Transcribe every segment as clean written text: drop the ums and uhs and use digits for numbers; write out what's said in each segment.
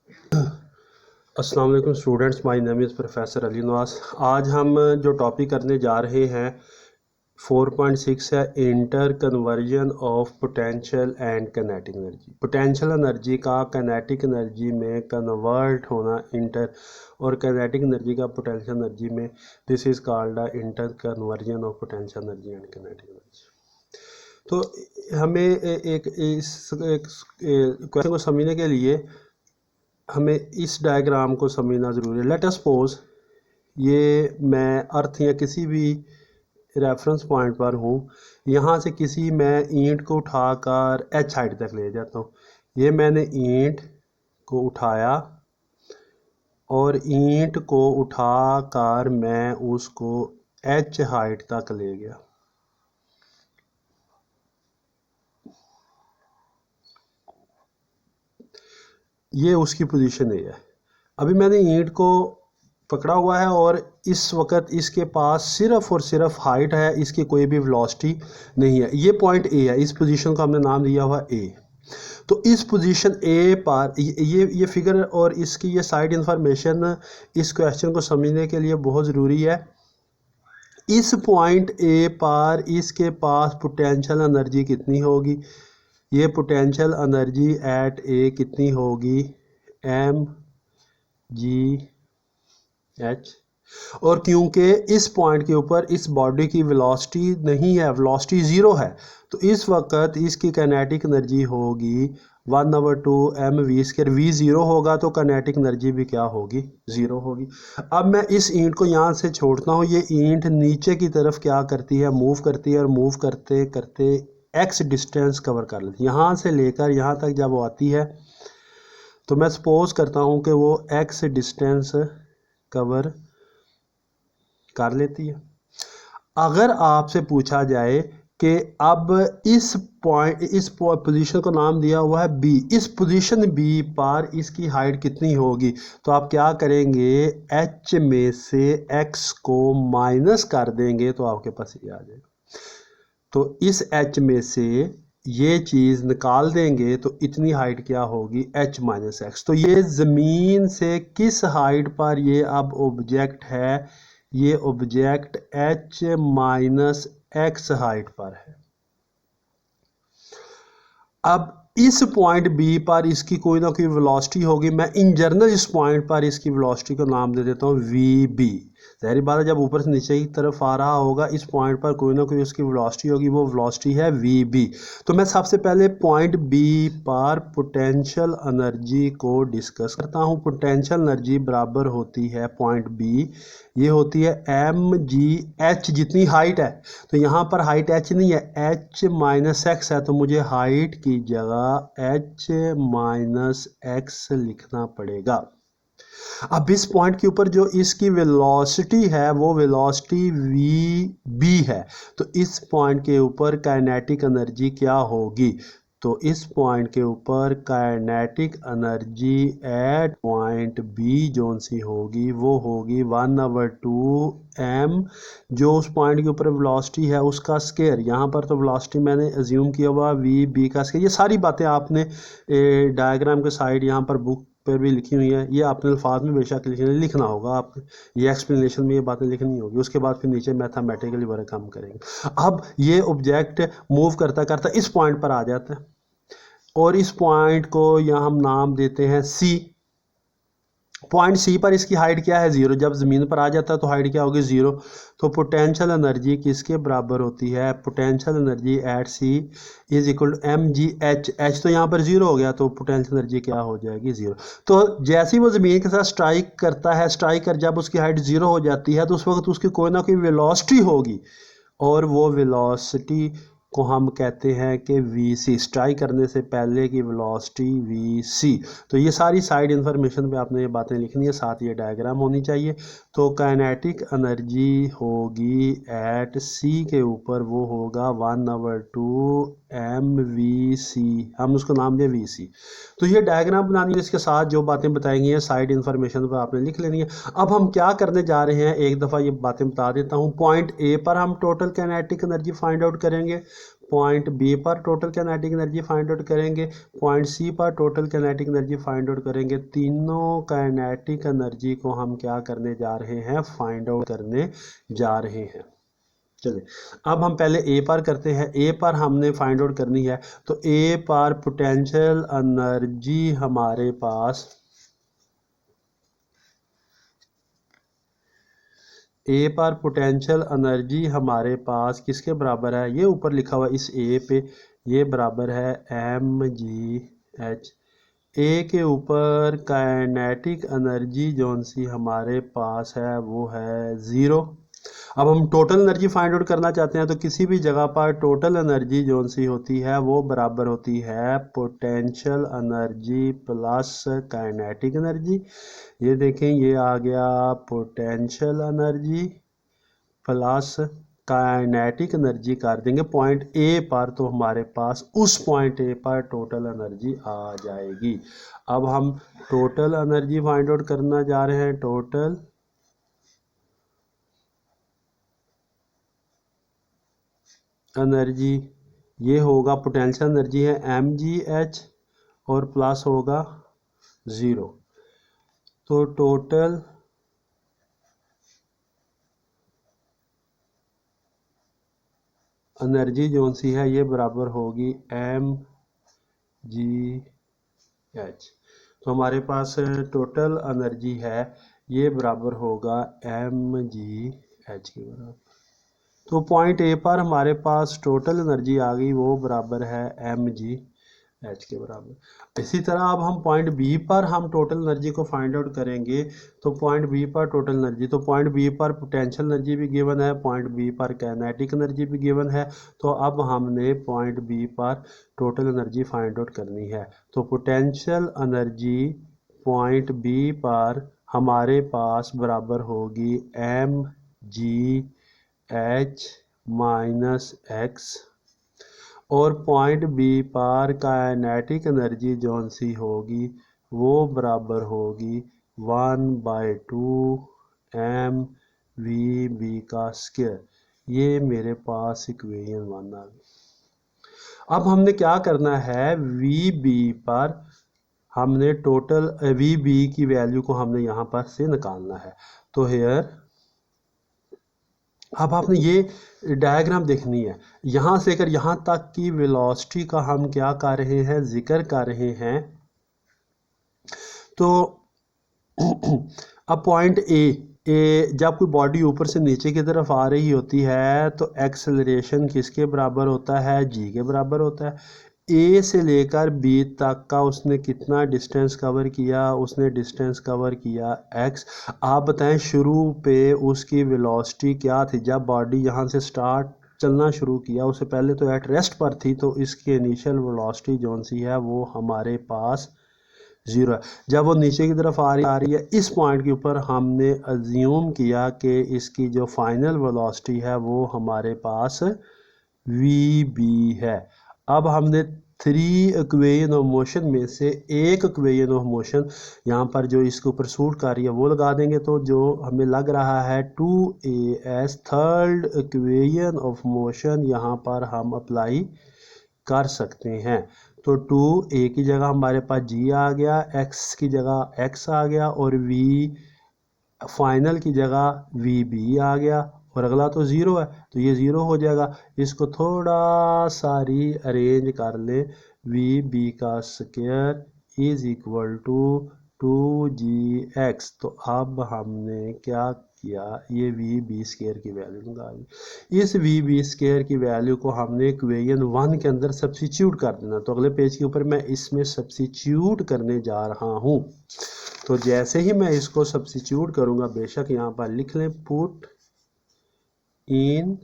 अस्सलाम वालेकुम students, my name is professor Ali Nawaz. आज हम जो टॉपिक करने जा रहे हैं 4.6 है inter conversion of potential and kinetic energy. Potential energy का काइनेटिक एनर्जी में कन्वर्ट होना इंटर, और काइनेटिक एनर्जी का पोटेंशियल एनर्जी में, this is called inter conversion of potential energy and kinetic energy. तो हमें इस क्वेश्चन को समझने के लिए हमें इस डायग्राम को समझना ज़रूरी है। लेट अस सपोज ये मैं अर्थ या किसी भी रेफरेंस पॉइंट पर हूँ, यहाँ से किसी मैं ईंट को उठाकर एच हाइट तक ले जाता हूँ। ये मैंने ईंट को उठाया और ईंट को उठाकर मैं उसको एच हाइट तक ले गया। ये उसकी पोजीशन है। अभी मैंने ईंट को पकड़ा हुआ है और इस वक्त इसके पास सिर्फ और सिर्फ हाइट है, इसकी कोई भी वेलोसिटी नहीं है। ये पॉइंट ए है, इस पोजीशन को हमने नाम दिया हुआ ए। तो इस पोजीशन ए पर ये फिगर और इसकी ये साइड इंफॉर्मेशन इस क्वेश्चन को समझने के लिए बहुत ज़रूरी है। इस पॉइंट ए पर इसके पास पोटेंशियल एनर्जी कितनी होगी? ये पोटेंशियल एनर्जी एट ए कितनी होगी? M G H. और क्योंकि इस पॉइंट के ऊपर इस बॉडी की वेलोसिटी नहीं है, वेलोसिटी ज़ीरो है, तो इस वक्त इसकी काइनेटिक एनर्जी होगी 1/2 mv²। v ज़ीरो होगा तो काइनेटिक एनर्जी भी क्या होगी? ज़ीरो होगी। अब मैं इस ईंट को यहाँ से छोड़ता हूँ। ये ईंट नीचे की तरफ क्या करती है? मूव करती है, और मूव करते करते x डिस्टेंस कवर कर लेती है। यहाँ से लेकर यहाँ तक जब वो आती है तो मैं सपोज करता हूँ कि वो x डिस्टेंस कवर कर लेती है। अगर आपसे पूछा जाए कि अब इस पोजीशन को नाम दिया हुआ है बी, इस पोजीशन बी पर इसकी हाइट कितनी होगी, तो आप क्या करेंगे? एच में से एक्स को माइनस कर देंगे तो आपके पास ये आ जाएगा। तो इस एच में से ये चीज़ निकाल देंगे तो इतनी हाइट क्या होगी? H minus x. तो ये ज़मीन से किस हाइट पर ये अब ऑब्जेक्ट है? ये object H minus x height पर है। अब इस पॉइंट बी पर इसकी कोई ना कोई वेलोसिटी होगी। मैं इन जनरल इस पॉइंट पर इसकी वेलोसिटी को नाम दे देता हूँ वी बी। ज़ाहिर बात है जब ऊपर से नीचे की तरफ आ रहा होगा इस पॉइंट पर कोई ना कोई उसकी वेलोसिटी होगी, वो वेलोसिटी है वी बी। तो मैं सबसे पहले पॉइंट बी पर पोटेंशियल एनर्जी को डिस्कस करता हूँ। पोटेंशियल एनर्जी बराबर होती है पॉइंट बी, ये होती है एम जी एच, जितनी हाइट है। तो यहाँ पर हाइट एच नहीं है, एच माइनस एक्स है, तो मुझे हाइट की जगह एच माइनस एक्स लिखना पड़ेगा। अब इस पॉइंट के ऊपर जो इसकी वेलोसिटी है वो वेलोसिटी वी बी है, तो इस पॉइंट के ऊपर काइनेटिक एनर्जी क्या होगी? तो इस पॉइंट के ऊपर kinetic energy at point B zone C होगी वो होगी 1/2 m, जो उस पॉइंट के ऊपर वेलोसिटी है उसका स्केयर। यहाँ पर तो वेलोसिटी मैंने अज्यूम किया हुआ वी बी का स्केयर। ये सारी बातें आपने डायग्राम के साइड यहाँ पर बुक पर भी लिखी हुई है, ये आपने अल्फाज में बेशक लिखना होगा। आप ये एक्सप्लेनेशन में ये बातें लिखनी होगी, उसके बाद फिर नीचे मैथमेटिकली वर्क हम करेंगे। अब ये ऑब्जेक्ट मूव करता करता इस पॉइंट पर आ जाता है और इस पॉइंट को यहाँ हम नाम देते हैं सी। पॉइंट सी पर इसकी हाइट क्या है? ज़ीरो। जब ज़मीन पर आ जाता है तो हाइट क्या होगी? ज़ीरो। तो पोटेंशियल एनर्जी किसके बराबर होती है? Potential energy at C is equal to M G H. H तो यहाँ पर ज़ीरो हो गया, तो पोटेंशियल एनर्जी क्या हो जाएगी? ज़ीरो। तो जैसे ही वो ज़मीन के साथ स्ट्राइक करता है, स्ट्राइक कर जब उसकी हाइट ज़ीरो हो जाती है तो उस वक्त उसकी कोई ना कोई वेलोसिटी होगी, और वो वेलोसिटी को हम कहते हैं कि वी सी, स्ट्राइक करने से पहले की वेलोसिटी वी सी। तो ये सारी साइड इंफॉर्मेशन पे आपने ये बातें लिखनी है, साथ ये डायग्राम होनी चाहिए। तो काइनेटिक एनर्जी होगी एट सी के ऊपर, वो होगा 1/2 एम वी सी, हम उसको नाम दें वी सी। तो ये डायग्राम बनानी है, इसके साथ जो बातें बताएंगी हैं साइड इंफॉर्मेशन पर आपने लिख लेनी है। अब हम क्या करने जा रहे हैं, एक दफ़ा ये बातें बता देता हूँ। पॉइंट ए पर हम total kinetic energy find out करेंगे, पॉइंट बी पर total kinetic energy find out करेंगे, पॉइंट सी पर total kinetic energy find out करेंगे। तीनों काइनेटिक एनर्जी को हम क्या करने जा रहे हैं, फाइंड आउट करने जा रहे हैं। चलिए अब हम पहले ए पर करते हैं। ए पर हमने फाइंड आउट करनी है, तो ए पर पोटेंशियल एनर्जी हमारे पास, ए पर पोटेंशियल एनर्जी हमारे पास किसके बराबर है, ये ऊपर लिखा हुआ इस ए पे, ये बराबर है mgh। ए के ऊपर काइनेटिक एनर्जी जौन सी हमारे पास है वो है 0। अब हम टोटल एनर्जी फाइंड आउट करना चाहते हैं, तो किसी भी जगह पर टोटल एनर्जी जौन सी होती है वो बराबर होती है potential energy plus kinetic energy. ये देखें, ये आ गया potential energy plus kinetic energy कर देंगे पॉइंट ए पर, तो हमारे पास उस पॉइंट ए पर टोटल एनर्जी आ जाएगी। अब हम टोटल एनर्जी फाइंड आउट करना जा रहे हैं। टोटल एनर्जी ये होगा, पोटेंशियल एनर्जी है mgh और प्लस होगा 0, तो टोटल एनर्जी जौन सी है ये बराबर होगी mgh। तो हमारे पास टोटल एनर्जी है ये बराबर होगा mgh के बराबर। तो पॉइंट ए पर हमारे पास टोटल एनर्जी आ गई, वो बराबर है mgh के बराबर। इसी तरह अब हम पॉइंट बी पर हम टोटल एनर्जी को फाइंड आउट करेंगे, तो पॉइंट बी पर टोटल एनर्जी, तो पॉइंट बी पर पोटेंशियल एनर्जी भी गिवन है, पॉइंट बी पर काइनेटिक एनर्जी भी गिवन है। तो अब हमने पॉइंट बी पर टोटल एनर्जी फाइंड आउट करनी है। तो पोटेंशियल एनर्जी पॉइंट बी पर हमारे पास बराबर होगी mgh माइनस x, और पॉइंट बी पर काइनेटिक एनर्जी जौन सी होगी वो बराबर होगी 1/2 mvb का स्क्वायर। ये मेरे पास इक्वेशन 1 आ गई। अब हमने क्या करना है, vb पर हमने टोटल vb की वैल्यू को हमने यहाँ पर से निकालना है। तो हेयर अब आपने ये डायग्राम देखनी है, यहाँ से लेकर यहाँ तक की वेलोसिटी का हम क्या कर रहे हैं, जिक्र कर रहे हैं। तो अब पॉइंट ए जब कोई बॉडी ऊपर से नीचे की तरफ आ रही होती है तो एक्सेलरेशन किसके बराबर होता है, जी के बराबर होता है। ए से लेकर बी तक का उसने कितना डिस्टेंस कवर किया, उसने डिस्टेंस कवर किया x। आप बताएं शुरू पे उसकी वेलोसिटी क्या थी, जब बॉडी यहाँ से स्टार्ट चलना शुरू किया, उससे पहले तो एट रेस्ट पर थी, तो इसकी इनिशियल वेलोसिटी जौन सी है वो हमारे पास 0 है। जब वो नीचे की तरफ आ रही है, इस पॉइंट के ऊपर हमने अज्यूम किया कि इसकी जो फाइनल वेलोसिटी है वो हमारे पास vb है। अब हमने 3 इक्वेशन ऑफ मोशन में से एक इक्वेशन ऑफ मोशन यहाँ पर जो इसके ऊपर सूट कर रही है वो लगा देंगे, तो जो हमें लग रहा है 2as third equation of motion यहाँ पर हम अप्लाई कर सकते हैं। तो 2a की जगह हमारे पास g आ गया, x की जगह x आ गया, और v फाइनल की जगह vb आ गया, और अगला तो 0 है तो ये 0 हो जाएगा। इसको थोड़ा सा री अरेंज कर ले, vb का square is equal to 2gx। तो अब हमने क्या किया, ये vb स्क्वायर की वैल्यू निकाली। इस vb स्क्वायर की वैल्यू को हमने इक्वेशन 1 के अंदर सब्स्टिट्यूट कर देना। तो अगले पेज के ऊपर मैं इसमें सब्स्टिट्यूट करने जा रहा हूँ। तो जैसे ही मैं इसको सब्स्टिट्यूट करूँगा, बेशक यहाँ पर लिख लें पुट इन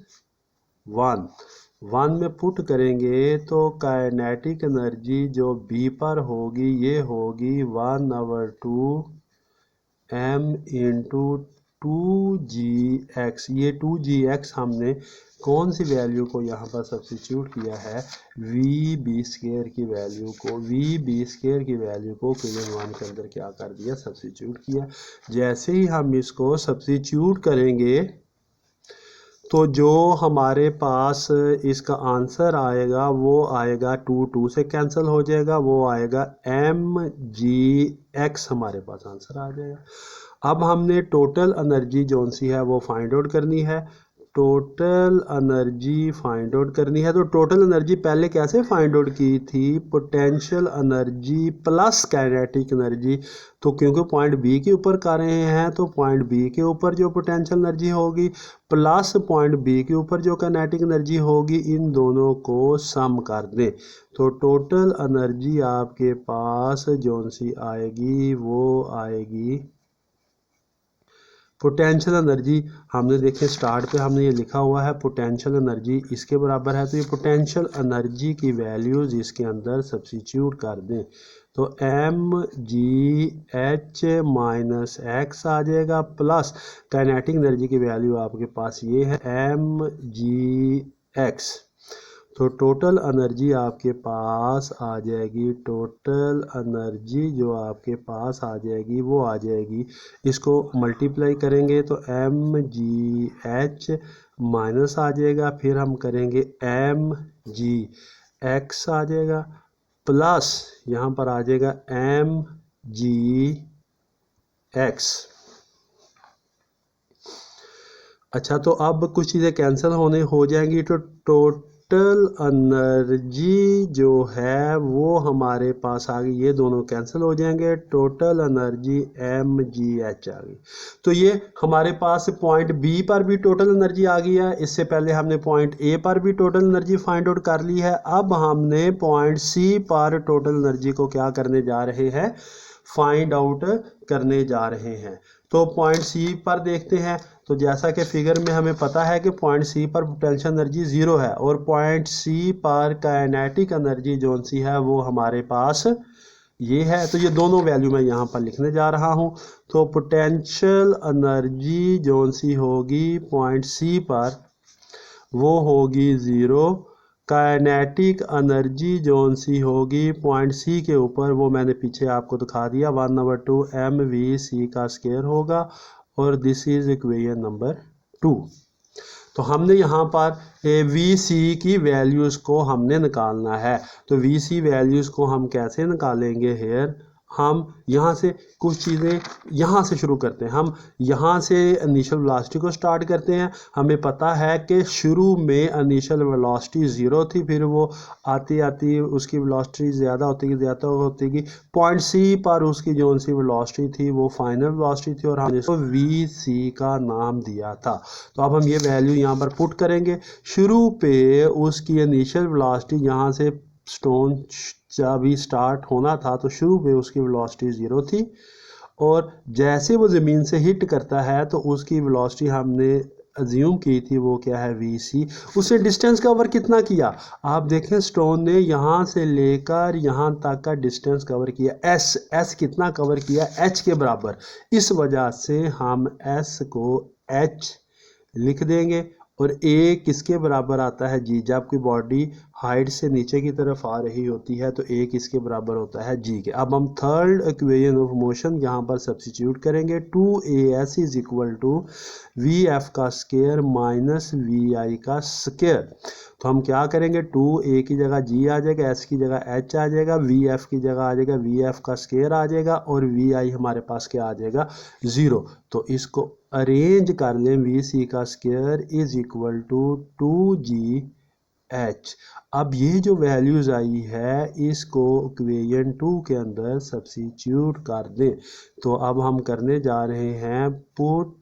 1 में पुट करेंगे तो काइनेटिक एनर्जी जो बी पर होगी ये होगी 1/2 m इंटू 2gx। ये 2gx हमने कौन सी वैल्यू को यहाँ पर सब्स्टिट्यूट किया है, vb स्क्वायर की वैल्यू को, vb स्क्वायर की वैल्यू को इक्वेशन 1 के अंदर क्या कर दिया, सब्स्टिट्यूट किया। जैसे ही हम इसको सब्स्टिट्यूट करेंगे तो जो हमारे पास इसका आंसर आएगा वो आएगा 2 से कैंसिल हो जाएगा, वो आएगा mgx हमारे पास आंसर आ जाएगा। अब हमने टोटल एनर्जी जौन सी है वो फाइंड आउट करनी है, टोटल एनर्जी फाइंड आउट करनी है। तो टोटल एनर्जी पहले कैसे फाइंड आउट की थी, potential energy plus kinetic energy. तो क्योंकि पॉइंट बी के ऊपर कर रहे हैं तो पॉइंट बी के ऊपर जो पोटेंशियल एनर्जी होगी प्लस पॉइंट बी के ऊपर जो काइनेटिक एनर्जी होगी, इन दोनों को सम कर दें। तो टोटल एनर्जी आपके पास जौन सी आएगी वो आएगी पोटेंशियल एनर्जी। हमने देखें स्टार्ट पे हमने ये लिखा हुआ है पोटेंशियल एनर्जी इसके बराबर है, तो ये पोटेंशियल एनर्जी की वैल्यूज़ इसके अंदर सब्स्टिट्यूट कर दें। तो mgh माइनस एक्स आ जाएगा प्लस काइनेटिक एनर्जी की वैल्यू आपके पास ये है mgx। तो टोटल एनर्जी आपके पास आ जाएगी, टोटल एनर्जी जो आपके पास आ जाएगी वो आ जाएगी, इसको मल्टीप्लाई करेंगे तो mgh माइनस आ जाएगा, फिर हम करेंगे mgx आ जाएगा प्लस यहाँ पर आ जाएगा mgx। अच्छा, तो अब कुछ चीज़ें कैंसिल होने हो जाएंगी, तो टोटल एनर्जी जो है वो हमारे पास आ गई, ये दोनों कैंसिल हो जाएंगे, टोटल एनर्जी mgh आ गई। तो ये हमारे पास पॉइंट बी पर भी टोटल एनर्जी आ गई है, इससे पहले हमने पॉइंट ए पर भी टोटल एनर्जी फाइंड आउट कर ली है। अब हमने पॉइंट सी पर टोटल एनर्जी को क्या करने जा रहे हैं, फाइंड आउट करने जा रहे हैं। तो पॉइंट सी पर देखते हैं, तो जैसा कि फिगर में हमें पता है कि पॉइंट सी पर पोटेंशियल एनर्जी ज़ीरो है और पॉइंट सी पर काइनेटिक एनर्जी जौन सी है वो हमारे पास ये है। तो ये दोनों वैल्यू मैं यहाँ पर लिखने जा रहा हूँ। तो पोटेंशियल एनर्जी जौन सी होगी पॉइंट सी पर वो होगी ज़ीरो, काइनेटिक एनर्जी जौन सी होगी पॉइंट सी के ऊपर वो मैंने पीछे आपको दिखा दिया, 1/2 mv/c का स्क्वायर होगा और दिस इज इक्वेशन नंबर 2। तो हमने यहाँ पर वी सी की वैल्यूज़ को हमने निकालना है। तो वी सी वैल्यूज़ को हम कैसे निकालेंगे, हेयर हम यहाँ से कुछ चीज़ें यहाँ से शुरू करते हैं। हम यहाँ से इनिशियल वेलोसिटी को स्टार्ट करते हैं। हमें पता है कि शुरू में इनिशियल वेलोसिटी ज़ीरो थी, फिर वो आती आती उसकी वेलोसिटी ज़्यादा होती गई पॉइंट सी पर उसकी जो सी वेलोसिटी थी वो फाइनल वेलोसिटी थी और हमने इसको वी सी का नाम दिया था। तो अब हम ये वैल्यू यहाँ पर पुट करेंगे। शुरू पे उसकी इनिशियल वेलोसिटी यहाँ से स्टोन अभी स्टार्ट होना था तो शुरू में उसकी वेलोसिटी ज़ीरो थी और जैसे वो ज़मीन से हिट करता है तो उसकी वेलोसिटी हमने अज्यूम की थी वो क्या है वी सी। उसने डिस्टेंस कवर कितना किया, आप देखें स्टोन ने यहाँ से लेकर यहाँ तक का डिस्टेंस कवर किया, एस कितना कवर किया, एच के बराबर। इस वजह से हम एस को एच लिख देंगे और ए किसके बराबर आता है जी। जब कोई बॉडी हाइट से नीचे की तरफ आ रही होती है तो ए किसके बराबर होता है जी के। अब हम थर्ड इक्वेशन ऑफ मोशन यहाँ पर सब्स्टिट्यूट करेंगे, 2as is equal to V F का स्क्वायर माइनस वी आई का स्क्वायर। तो हम क्या करेंगे, 2a की जगह g आ जाएगा, s की जगह h आ जाएगा, वी एफ की जगह आ जाएगा वी एफ का स्क्वायर आ जाएगा और वी आई हमारे पास क्या आ जाएगा 0। तो इसको अरेंज कर लें, वी सी का square is equal to 2gh। अब ये जो वैल्यूज़ आई है इसको इक्वेशन 2 के अंदर सब्स्टिट्यूट कर दें। तो अब हम करने जा रहे हैं पुट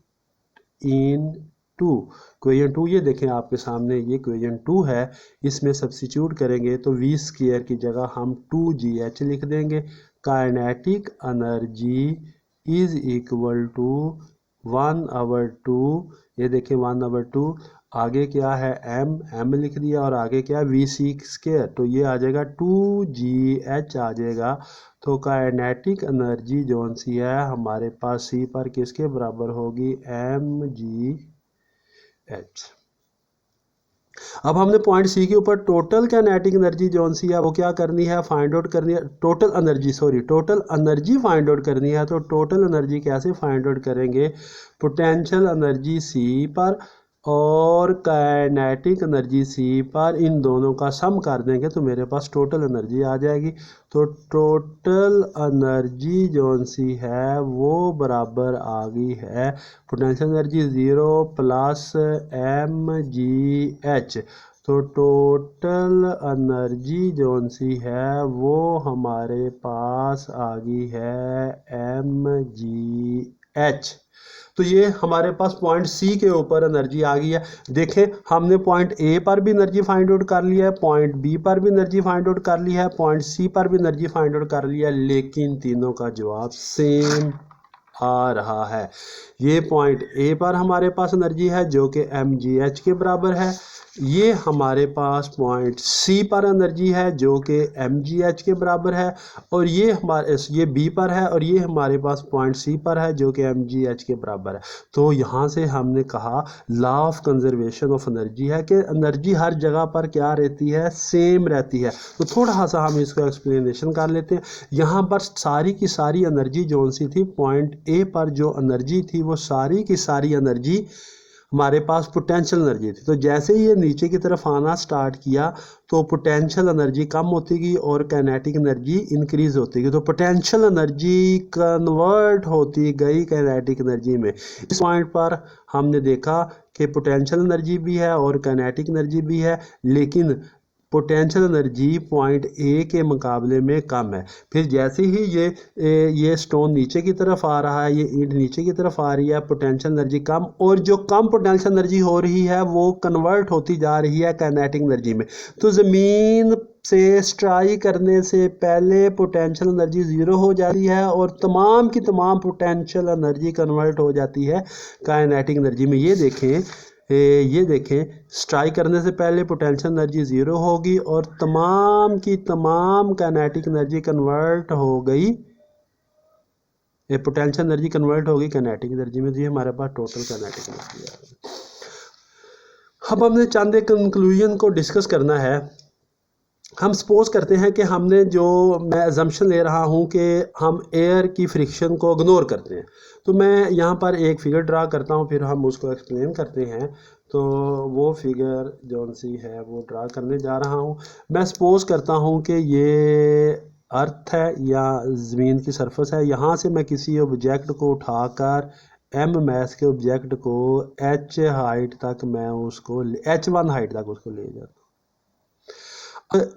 इन 2, इक्वेशन 2 ये देखें आपके सामने ये इक्वेशन 2 है, इसमें सब्स्टिट्यूट करेंगे तो वी स्क्वायर की जगह हम 2gh लिख देंगे। Kinetic energy is equal to 1/2, ये देखें 1/2, आगे क्या है m लिख दिया और आगे क्या है वी सी स्क्वायर, तो ये आ जाएगा 2gh आ जाएगा। तो काइनेटिक एनर्जी जौन सी है हमारे पास सी पर किसके बराबर होगी mgh। अब हमने पॉइंट सी के ऊपर टोटल काइनेटिक एनर्जी जौन सी है वो क्या करनी है, फाइंड आउट करनी है। टोटल एनर्जी फाइंड आउट करनी है। तो टोटल एनर्जी कैसे फाइंड आउट करेंगे, पोटेंशियल एनर्जी सी पर और काइनेटिक एनर्जी सी पर, इन दोनों का सम कर देंगे तो मेरे पास टोटल एनर्जी आ जाएगी। तो टोटल एनर्जी जो सी है वो बराबर आ गई है पोटेंशियल एनर्जी 0 प्लस mgh। तो टोटल एनर्जी जो सी है वो हमारे पास आ गई है mgh। तो ये हमारे पास पॉइंट सी के ऊपर एनर्जी आ गई है। देखें हमने पॉइंट ए पर भी एनर्जी फाइंड आउट कर लिया है, पॉइंट बी पर भी एनर्जी फाइंड आउट कर ली है, पॉइंट सी पर भी एनर्जी फाइंड आउट कर लिया है, लेकिन तीनों का जवाब सेम आ रहा है। ये पॉइंट ए पर हमारे पास एनर्जी है जो कि mgh के बराबर है, ये हमारे पास पॉइंट सी पर एनर्जी है जो कि mgh के बराबर है, और ये बी पर है और ये हमारे पास पॉइंट सी पर है जो कि mgh के बराबर है। तो यहाँ से हमने कहा law of conservation of energy है कि एनर्जी हर जगह पर क्या रहती है, सेम रहती है। तो थोड़ा सा हम इसको एक्सप्लेनेशन कर लेते हैं। यहाँ पर सारी की सारी एनर्जी जो सी थी, पॉइंट ए पर जो एनर्जी थी वो सारी की सारी एनर्जी हमारे पास पोटेंशियल एनर्जी थी। तो जैसे ही ये नीचे की तरफ आना स्टार्ट किया तो पोटेंशियल एनर्जी कम होती गई और काइनेटिक एनर्जी इंक्रीज होती गई। तो पोटेंशियल एनर्जी कन्वर्ट होती गई काइनेटिक एनर्जी में। इस पॉइंट पर हमने देखा कि पोटेंशियल एनर्जी भी है और काइनेटिक एनर्जी भी है, लेकिन पोटेंशियल एनर्जी पॉइंट ए के मुकाबले में कम है। फिर जैसे ही ये स्टोन नीचे की तरफ आ रहा है, ये ईंट नीचे की तरफ आ रही है, पोटेंशियल एनर्जी कम, और जो कम पोटेंशियल एनर्जी हो रही है वो कन्वर्ट होती जा रही है काइनेटिक एनर्जी में। तो ज़मीन से स्ट्राइक करने से पहले पोटेंशियल एनर्जी ज़ीरो हो जाती है और तमाम की तमाम पोटेंशियल एनर्जी कन्वर्ट हो जाती है काइनेटिक एनर्जी में। ये देखें स्ट्राइक करने से पहले पोटेंशियल एनर्जी ज़ीरो होगी और तमाम की तमाम काइनेटिक एनर्जी कन्वर्ट हो गई, ये पोटेंशियल एनर्जी कन्वर्ट होगी काइनेटिक एनर्जी में। ये हमारे पास टोटल काइनेटिक एनर्जी है। अब हमने चंद एक कंक्लूजन को डिस्कस करना है। हम सपोज करते हैं कि हमने मैं अजम्पशन ले रहा हूं कि हम एयर की फ्रिक्शन को इग्नोर करते हैं। तो मैं यहाँ पर एक फिगर ड्रा करता हूँ, फिर हम उसको एक्सप्लेन करते हैं। तो वो फिगर जो सी है वो ड्रा करने जा रहा हूँ। मैं सपोज करता हूँ कि ये अर्थ है या ज़मीन की सरफेस है, यहाँ से मैं किसी ऑब्जेक्ट को उठाकर m मैस के ऑब्जेक्ट को h हाइट तक मैं उसको h1 हाइट तक उसको ले जाता हूँ।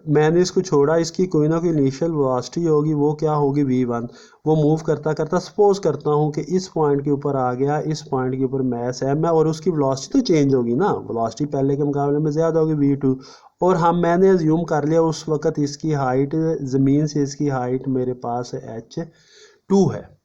मैंने इसको छोड़ा, इसकी कोई ना कोई इनिशियल वेलोसिटी होगी, वो क्या होगी v1। वो मूव करता करता सपोज करता हूँ कि इस पॉइंट के ऊपर आ गया, इस पॉइंट के ऊपर मैस m है और उसकी वेलोसिटी तो चेंज होगी ना, वेलोसिटी पहले के मुकाबले में ज़्यादा होगी v2। और मैंने अज्यूम कर लिया उस वक्त इसकी हाइट, ज़मीन से इसकी हाइट मेरे पास h2 है।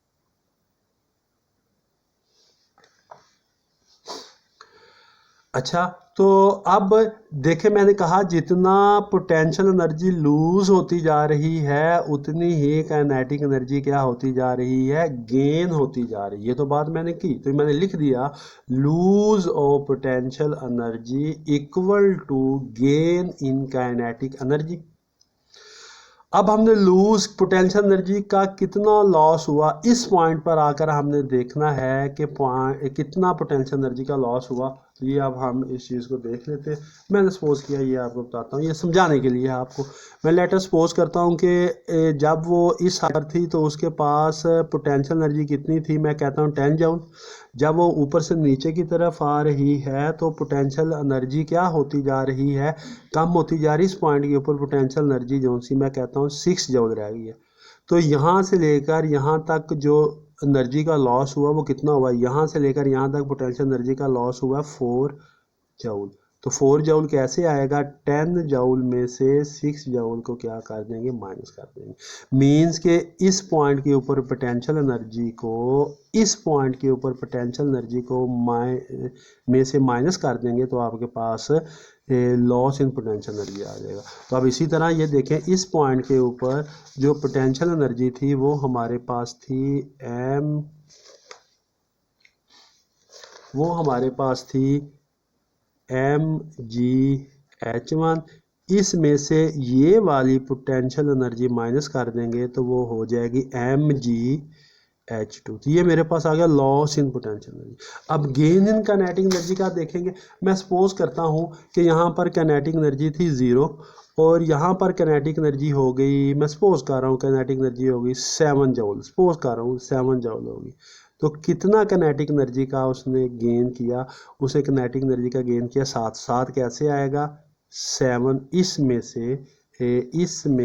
अच्छा, तो अब देखें मैंने कहा जितना पोटेंशियल एनर्जी लूज होती जा रही है उतनी ही काइनेटिक एनर्जी क्या होती जा रही है, गेन होती जा रही है। ये तो बात मैंने की, तो मैंने लिख दिया lose of potential energy equal to gain in kinetic energy. अब हमने लूज पोटेंशियल एनर्जी का कितना लॉस हुआ, इस पॉइंट पर आकर हमने देखना है कि कितना पोटेंशियल एनर्जी का लॉस हुआ। तो ये अब हम इस चीज़ को देख लेते हैं। मैंने सपोज किया, ये आपको बताता हूँ, ये समझाने के लिए आपको। मैं लेटर सपोज करता हूँ कि जब वो इस हाइट थी तो उसके पास पोटेंशियल एनर्जी कितनी थी, मैं कहता हूँ 10 जूल। जब वो ऊपर से नीचे की तरफ आ रही है तो पोटेंशियल एनर्जी क्या होती जा रही है, कम होती जा रही है। इस पॉइंट के ऊपर पोटेंशियल एनर्जी जो सी मैं कहता हूँ 6 जूल रह गई है। तो यहाँ से लेकर यहाँ तक जो एनर्जी का लॉस हुआ वो कितना हुआ, यहाँ से लेकर यहाँ तक पोटेंशियल एनर्जी का लॉस हुआ 4 जूल। तो 4 जूल कैसे आएगा, 10 जूल में से 6 जूल को क्या कर देंगे, माइनस कर देंगे। मीन्स के इस पॉइंट के ऊपर पोटेंशियल एनर्जी को, इस पॉइंट के ऊपर पोटेंशियल एनर्जी को में से माइनस कर देंगे तो आपके पास लॉस इन पोटेंशियल एनर्जी आ जाएगा। तो अब इसी तरह ये देखें, इस पॉइंट के ऊपर जो पोटेंशियल एनर्जी थी वो हमारे पास थी mgh1। इसमें से ये वाली पोटेंशियल एनर्जी माइनस कर देंगे तो वो हो जाएगी mgh H2। तो ये मेरे पास आ गया लॉस इन पोटेंशियल एनर्जी। अब गेन इन काइनेटिक एनर्जी का देखेंगे। मैं सपोज करता हूँ कि यहाँ पर काइनेटिक एनर्जी थी 0 और यहाँ पर काइनेटिक एनर्जी हो गई, मैं सपोज कर रहा हूँ काइनेटिक एनर्जी हो गई 7 जूल, सपोज कर रहा हूँ 7 जूल होगी। तो कितना काइनेटिक एनर्जी का उसने गेन किया, उसे काइनेटिक एनर्जी का गेन किया 7। कैसे आएगा, 7 इसमें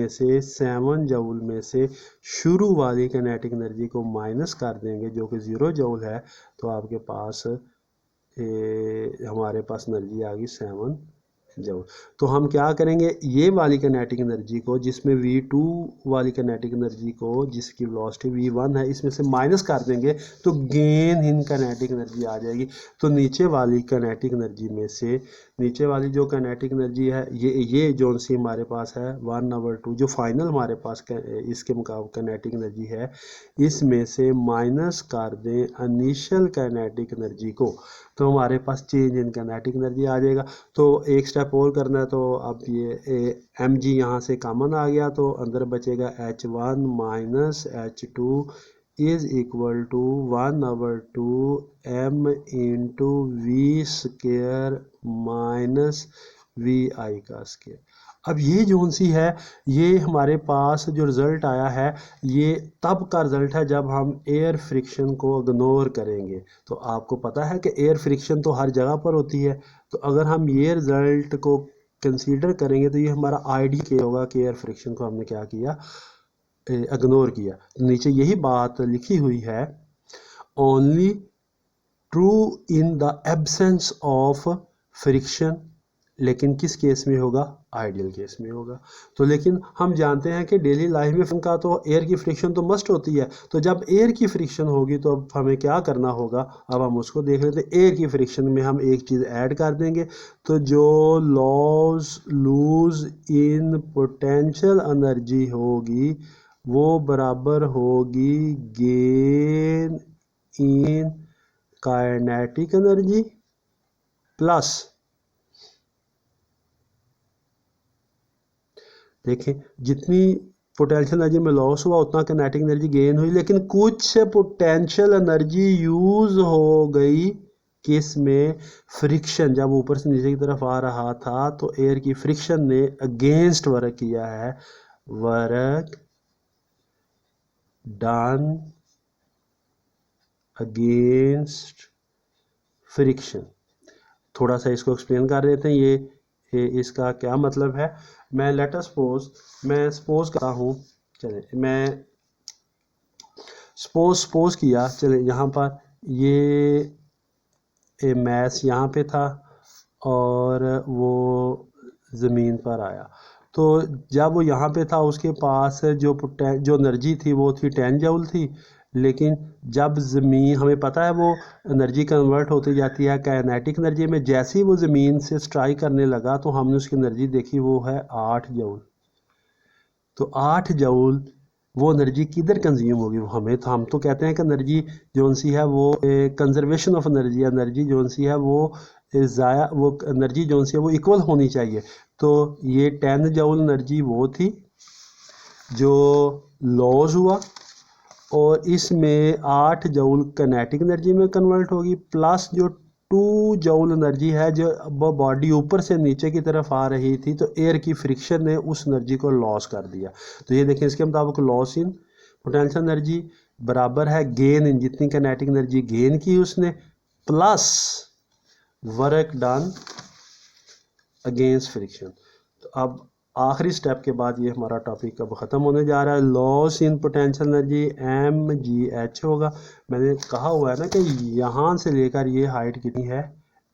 से 7 जूल में से शुरू वाली काइनेटिक एनर्जी को माइनस कर देंगे जो कि 0 जूल है, तो आपके पास हमारे पास एनर्जी आ गई 7 जूल। तो हम क्या करेंगे, ये वाली काइनेटिक एनर्जी को, जिसमें V2 वाली काइनेटिक एनर्जी को जिसकी वेलोसिटी V1 है, इसमें से माइनस कर देंगे तो गेन इन काइनेटिक एनर्जी आ जाएगी। तो नीचे वाली काइनेटिक एनर्जी में से, नीचे वाली जो काइनेटिक एनर्जी है, ये जो सी हमारे पास है 1/2, जो फाइनल हमारे पास इसके मुकाबले काइनेटिक एनर्जी है, इसमें से माइनस कर दें इनिशियल काइनेटिक एनर्जी को, तो हमारे पास चेंज इन काइनेटिक एनर्जी आ जाएगा। तो एक स्टेप और करना है, तो अब ये mg यहाँ से कॉमन आ गया, तो अंदर बचेगा H1 minus H2 is equal to 1/2 m into v square minus we आई का स्केयर। अब ये जोन सी है, ये हमारे पास जो रिज़ल्ट आया है, ये तब का रिज़ल्ट है जब हम एयर फ्रिक्शन को इग्नोर करेंगे। तो आपको पता है कि एयर फ्रिक्शन तो हर जगह पर होती है, तो अगर हम ये रिज़ल्ट को कंसीडर करेंगे तो ये हमारा आइडिया क्या होगा कि एयर फ्रिक्शन को हमने क्या किया, इग्नोर किया। तो नीचे यही बात लिखी हुई है, only true in the absence of friction, लेकिन किस केस में होगा, आइडियल केस में होगा। तो लेकिन हम जानते हैं कि डेली लाइफ में का तो एयर की फ्रिक्शन तो मस्ट होती है, तो जब एयर की फ्रिक्शन होगी तो अब हमें क्या करना होगा, अब हम उसको देख लेते हैं। एयर की फ्रिक्शन में हम एक चीज़ ऐड कर देंगे, तो जो लूज इन पोटेंशियल एनर्जी होगी वो बराबर होगी gain in kinetic energy plus, देखें जितनी पोटेंशियल एनर्जी में लॉस हुआ उतना काइनेटिक एनर्जी गेन हुई, लेकिन कुछ पोटेंशियल एनर्जी यूज हो गई किस में, फ्रिक्शन। जब ऊपर से नीचे की तरफ आ रहा था तो एयर की फ्रिक्शन ने अगेंस्ट वर्क किया है, वर्क डन अगेंस्ट फ्रिक्शन। थोड़ा सा इसको एक्सप्लेन कर देते हैं, ये इसका क्या मतलब है। मैं मैं सपोज करता हूँ, चले मैं सपोज किया, चले यहाँ पर ये मैस यहाँ पे था और वो ज़मीन पर आया, तो जब वो यहाँ पे था उसके पास जो एनर्जी थी वो थी 10 जूल थी, लेकिन जब ज़मीन, हमें पता है वो एनर्जी कन्वर्ट होती जाती है काइनेटिक एनर्जी में, जैसे ही वो ज़मीन से स्ट्राइक करने लगा तो हमने उसकी एनर्जी देखी, वो है 8 जूल। तो 8 जूल वो एनर्जी किधर कंज्यूम होगी, वो हमें, तो हम तो कहते हैं कि एनर्जी जोन सी है वो conservation of energy, energy zone C है वो ज़ाया, वो एनर्जी जोन सी है वो इक्वल होनी चाहिए। तो ये 10 जूल एनर्जी वो थी जो लॉस हुआ, और इसमें 8 जूल काइनेटिक एनर्जी में कन्वर्ट होगी, प्लस जो 2 जूल एनर्जी है जो बॉडी ऊपर से नीचे की तरफ आ रही थी, तो एयर की फ्रिक्शन ने उस एनर्जी को लॉस कर दिया। तो ये देखें इसके मुताबिक लॉस इन पोटेंशियल एनर्जी बराबर है गेन इन, जितनी काइनेटिक एनर्जी गेन की उसने, plus work done against friction. तो अब आखिरी स्टेप के बाद ये हमारा टॉपिक अब ख़त्म होने जा रहा है। Loss in potential energy mgh होगा। मैंने कहा हुआ है ना कि यहाँ से लेकर ये हाइट कितनी है,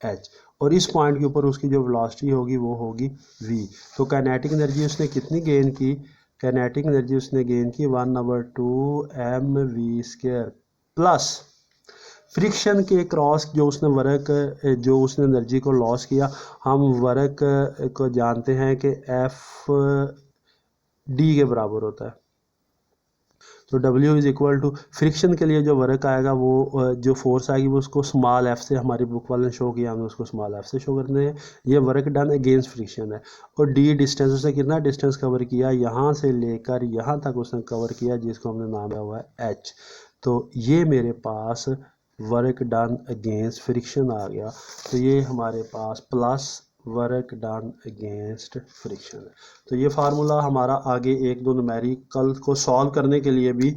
h, और इस पॉइंट के ऊपर उसकी जो वेलोसिटी होगी वो होगी v। तो काइनेटिक एनर्जी उसने कितनी गेन की, काइनेटिक एनर्जी उसने गेन की 1/2 mv² प्लस फ्रिक्शन के क्रॉस जो उसने वर्क, जो उसने एनर्जी को लॉस किया, हम वर्क को जानते हैं कि एफ डी के बराबर होता है। तो W is equal to friction के लिए जो वर्क आएगा वो जो फोर्स आएगी वो उसको स्मॉल एफ से, हमारी बुक वाले ने शो किया, हमने उसको स्मॉल एफ से शो करने हैं। ये वर्क डन अगेंस्ट फ्रिक्शन है। और D डिस्टेंस, उसने कितना डिस्टेंस कवर किया, यहाँ से लेकर यहाँ तक उसने कवर किया, जिसको हमने नाम दिया हुआ है H। तो ये मेरे पास वर्क डन अगेंस्ट फ्रिक्शन आ गया। तो ये हमारे पास plus work done against friction है। तो ये फार्मूला हमारा आगे एक दो न्यूमेरिकल को सॉल्व करने के लिए भी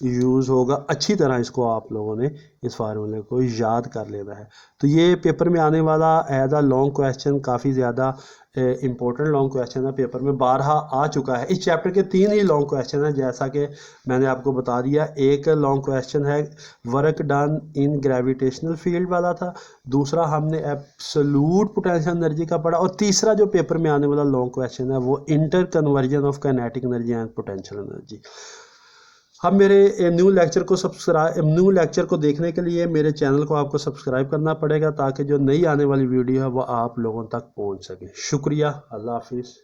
यूज़ होगा। अच्छी तरह इसको आप लोगों ने इस फार्मूले को याद कर लेना है। तो ये पेपर में आने वाला एज अ लॉन्ग क्वेश्चन, काफ़ी ज़्यादा इंपॉर्टेंट लॉन्ग क्वेश्चन है, पेपर में 12 आ चुका है। इस चैप्टर के 3 ही लॉन्ग क्वेश्चन है, जैसा कि मैंने आपको बता दिया। एक लॉन्ग क्वेश्चन है work done in gravitational field वाला था, दूसरा हमने एब्सोल्यूट पोटेंशियल एनर्जी का पढ़ा, और तीसरा जो पेपर में आने वाला लॉन्ग क्वेश्चन है वो inter conversion of kinetic energy and potential energy. अब मेरे न्यू लेक्चर को देखने के लिए मेरे चैनल को आपको सब्सक्राइब करना पड़ेगा, ताकि जो नई आने वाली वीडियो है वो आप लोगों तक पहुंच सके। शुक्रिया, अल्लाह हाफिज़।